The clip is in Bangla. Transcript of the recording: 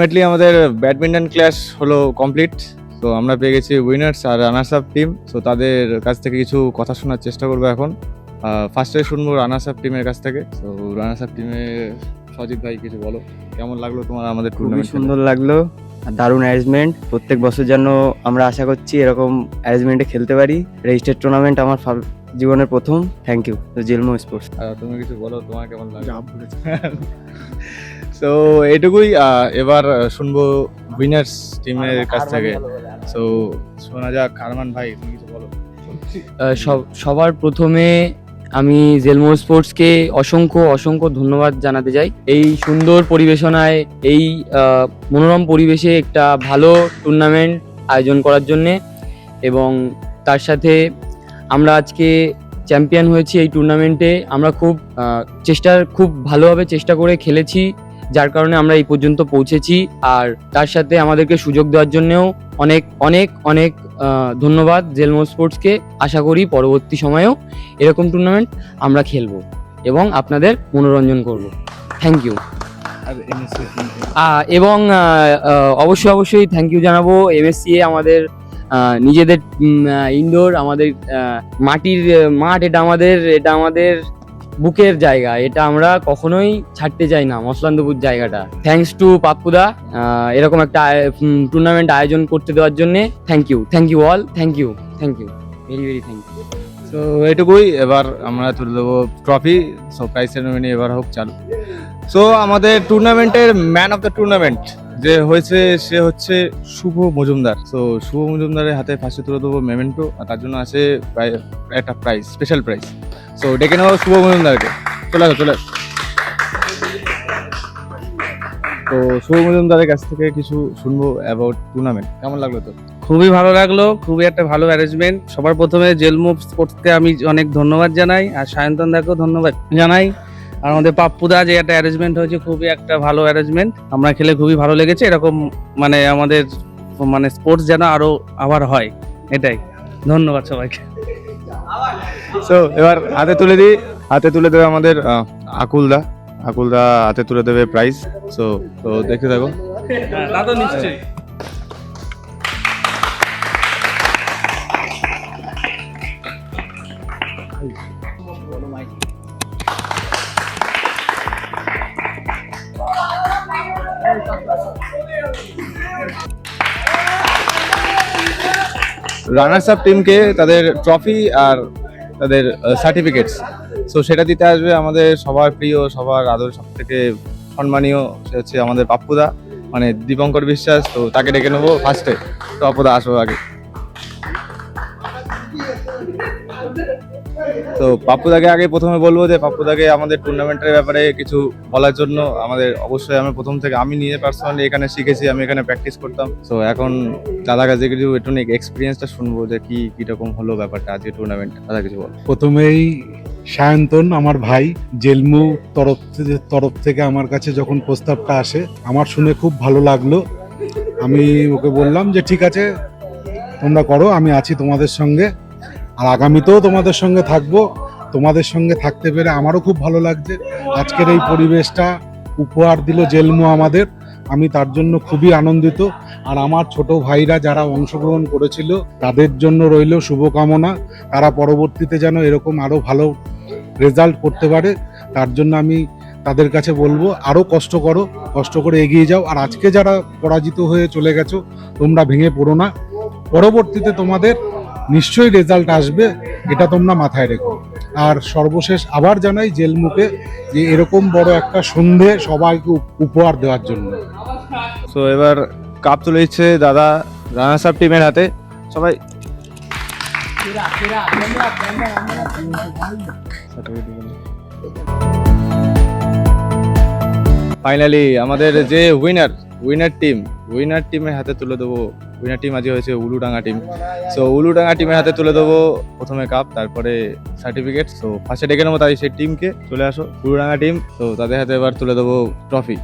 আলটিমেটলি আমাদের ব্যাডমিন্টন ক্লাস হলো কমপ্লিট। তো আমরা পেয়ে গেছি উইনার্স আর রানার্স আপ টিম। তো তাদের কাছ থেকে কিছু কথা শোনার চেষ্টা করবো এখন। ফার্স্টে শুনবো রানার্স আপ টিমের কাছ থেকে। তো রানার্স আপ টিমে সজিত ভাই কিছু বলো, কেমন লাগলো তোমার আমাদের খুবই টুর্নামেন্ট? সুন্দর লাগলো, দারুণ অ্যারেঞ্জমেন্ট। প্রত্যেক বছর যেন আমরা আশা করছি এরকম অ্যারেঞ্জমেন্টে খেলতে পারি। রেজিস্টার্ড টুর্নামেন্ট আমার জীবনের প্রথম। থ্যাংক ইউ জেলমো স্পোর্টস। তুমি কিছু বলো, তোমার কেমন লাগলো? তো এটুকুই। এবার শুনবো উইনার্স টিমের কাছ থেকে। তো শোনা যাক, আরমান ভাই তুমি কিছু বলো। সবার প্রথমে আমি জেলমো স্পোর্টসকে অসংখ্য ধন্যবাদ জানাতে চাই এই সুন্দর পরিবেশনায়, এই মনোরম পরিবেশে একটা ভালো টুর্নামেন্ট আয়োজন করার জন্যে। এবং তার সাথে আমরা আজকে চ্যাম্পিয়ন হয়েছি এই টুর্নামেন্টে। আমরা খুব ভালোভাবে চেষ্টা করে খেলেছি, যার কারণে আমরা এই পর্যন্ত পৌঁছেছি। আর তার সাথে আমাদেরকে সুযোগ দেওয়ার জন্যেও অনেক অনেক অনেক ধন্যবাদ জেলমো স্পোর্টসকে। আশা করি পরবর্তী সময়েও এরকম টুর্নামেন্ট আমরা খেলবো এবং আপনাদের মনোরঞ্জন করব। Thank you. এবং অবশ্যই থ্যাংক ইউ জানাবো এমএসসিএ, আমাদের নিজেদের ইনডোর, আমাদের মাটির মাঠ, এটা আমাদের বুকের জায়গা, এটা আমরা কখনোই ছাড়তে চাই না, মসলান্দপুর জায়গাটা। থ্যাঙ্কস টু পাপ্পুদা এরকম একটা টুর্নামেন্ট আয়োজন করতে দেওয়ার জন্য। Thank you all, thank you very thank you. তো এটুকুই। এবার আমরা তুলে দেবো ট্রফি। সো প্রাইজ সেরেমনি এবার হোক চালু। সো আমাদের টুর্নামেন্টের ম্যান অফ দ্য টুর্নামেন্ট যে হয়েছে সে হচ্ছে শুভ মজুমদার। সো শুভ মজুমদারের হাতে ফার্স্টে তুলে দেবো মেমেন্টো, আর তার জন্য আছে একটা প্রাইজ, স্পেশাল প্রাইজ। সো ডেকে নেবো শুভ মজুমদারকে। চলে আসো। তো শুভ মজুমদারের কাছ থেকে কিছু শুনবো অ্যাবাউট টুর্নামেন্ট। কেমন লাগলো তো? খুবই ভালো লাগলো, খুবই একটা ভালো অ্যারেঞ্জমেন্ট। সবার প্রথমে জেলমো স্পোর্টসকে আমি অনেক ধন্যবাদ জানাই, আর সায়ন্তন দাকেও ধন্যবাদ জানাই। আর আমাদের পাপ্পুদা যে একটা অ্যারেঞ্জমেন্ট হয়েছে, খুবই একটা ভালো অ্যারেঞ্জমেন্ট। আমরা খেলে খুবই ভালো লেগেছে। এরকম আমাদের স্পোর্টস যেন আবার হয়, এটাই। ধন্যবাদ সবাইকে। সো এবার হাতে তুলে দেবে আমাদের আকুলদা হাতে তুলে দেবে প্রাইজ। তো দেখতে থাকো। তা তো নিশ্চয়ই। রানার্স আপ টিমকে তাদের ট্রফি আর তাদের সার্টিফিকেটস, সো সেটা দিতে আসবে আমাদের সবার প্রিয়, সবার আদর, সব থেকে সম্মানীয়, সে হচ্ছে আমাদের পাপ্পুদা, মানে দীপঙ্কর বিশ্বাস। তো তাকে ডেকে নেবো ফার্স্টে। তো পাপ্পুদা আসো আগে। তো পাপ্পুদাকে আগে প্রথমে বলবো যে পাপ্পুদাকে আমাদের টুর্নামেন্টের ব্যাপারে কিছু বলার জন্য। অবশ্যই আমি নিজে পার্সোনালি এখানে শিখেছি, আমি এখানে প্র্যাকটিস করতাম। তো এখন দাদা কাছে কিছু একটু এক্সপিরিয়েন্সটা শুনবো যে কিরকম হলো ব্যাপারটা আজকে টুর্নামেন্ট। দাদা কিছু বল। প্রথমেই সায়ন্তন আমার ভাই, জেলমু তরফ থেকে আমার কাছে যখন প্রস্তাবটা আসে, আমার শুনে খুব ভালো লাগলো। আমি ওকে বললাম যে ঠিক আছে, তোমরা করো, আমি আছি তোমাদের সঙ্গে, আর আগামীতেও তোমাদের সঙ্গে থাকবো। তোমাদের সঙ্গে থাকতে পেরে আমারও খুব ভালো লাগছে। আজকের এই পরিবেশটা উপহার দিল জেলমু আমাদের, আমি তার জন্য খুবই আনন্দিত। আর আমার ছোট ভাইরা যারা অংশগ্রহণ করেছিল, তাদের জন্য রইল শুভকামনা। তারা পরবর্তীতে যেন এরকম আরও ভালো রেজাল্ট করতে পারে, তার জন্য আমি তাদের কাছে বলবো আরও কষ্ট করে এগিয়ে যাও। আর আজকে যারা পরাজিত হয়ে চলে গেছো, তোমরা ভেঙে পড়ো না, পরবর্তীতে তোমাদের নিশ্চয়ই রেজাল্ট আসবে, এটা তোমরা মাথায় রেখো। আর সর্বশেষ আবার জানাই জেলমুকে যে এরকম বড় একটা সন্ধে সবাইকে উপহার দেওয়ার জন্য। সো এবার কাপ তুলে দিচ্ছে দাদা রানার্স আপ টিমের হাতে। সবাই ফাইনালি আমাদের যে উইনার টিমের হাতে তুলে দেবো। উইনার টিম আজকে হয়েছে উলুডাঙ্গা টিম। সো উলুডাঙ্গা টিমের হাতে তুলে দেবো প্রথমে কাপ, তারপরে সার্টিফিকেট। সো ফার্স্টে ডেকে নেবো তাই সেই টিমকে। চলে আসো উলুডাঙ্গা টিম। তো তাদের হাতে এবার তুলে দেবো ট্রফি।